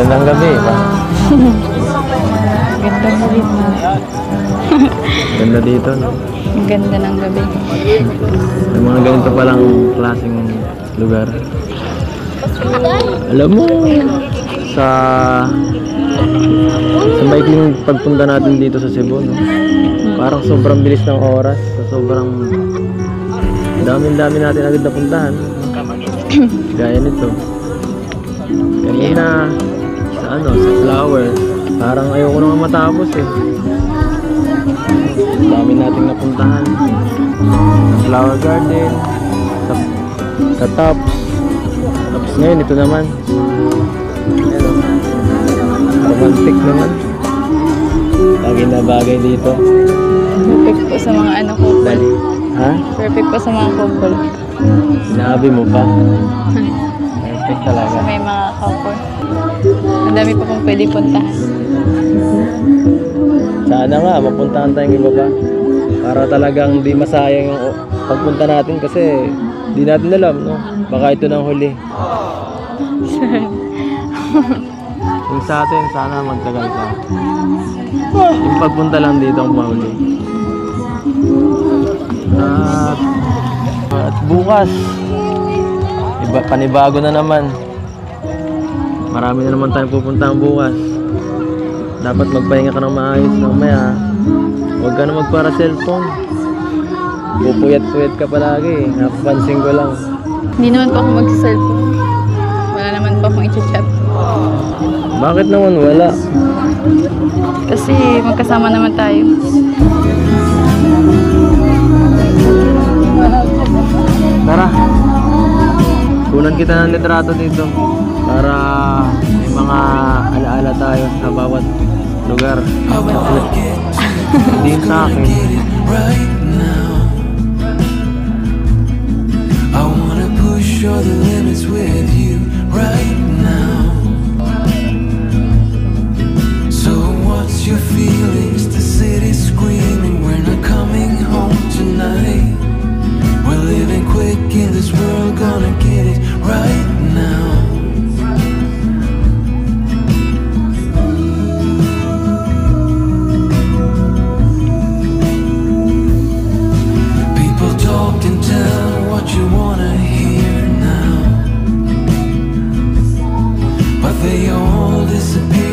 Magandang gabi ba? Ganda mo rin na. Ganda dito, no? Ang ganda ng gabi. May mga ganito palang klaseng lugar. Alam mo, sa maikling pagpunta natin dito sa Cebu, no? Parang sobrang bilis ng oras. Sobrang dami natin agad napuntahan. Gaya nito. Kanina sa sa flower, parang ayoko nang matapos eh. Dami nating napuntahan. Sa flower garden, sa tops. Tapos ngayon ito naman. Romantic naman. Lagi na bagay dito. Perfect po sa mga couple. Dali. Ha? Perfect po sa mga couple. Sinabi mo pa. Perfect talaga. Sa may mga couple. Ang dami pa pong pwede puntahan. Sana nga, mapuntahan tayong iba pa. Para talagang di masayang yung pagpunta natin kasi di natin alam, no? Baka ito nang huli. Yung sa atin, sana magtagal pa. Yung pagpunta lang dito ang mahuli. At bukas, panibago na naman. Marami na naman tayong pupuntahan bukas. Dapat magpahinga ka ng maayos mamaya. Huwag ka na magpara cellphone. Pupuyat-puyat ka palagi. Napapansin ko lang. Hindi naman po ako mag-cellphone. Wala naman po akong i-chat. Bakit naman wala? Kasi magkasama naman tayo. Tara, kunan kita ng litrato dito para may mga alaala tayo sa bawat lugar. Hindi sa akin. I wanna push all the limits with you right now. So what's your feelings? The city's screaming, we're not coming home tonight. We're living quick in this world, gonna get it right now. People talk and tell what you wanna hear now, but they all disappear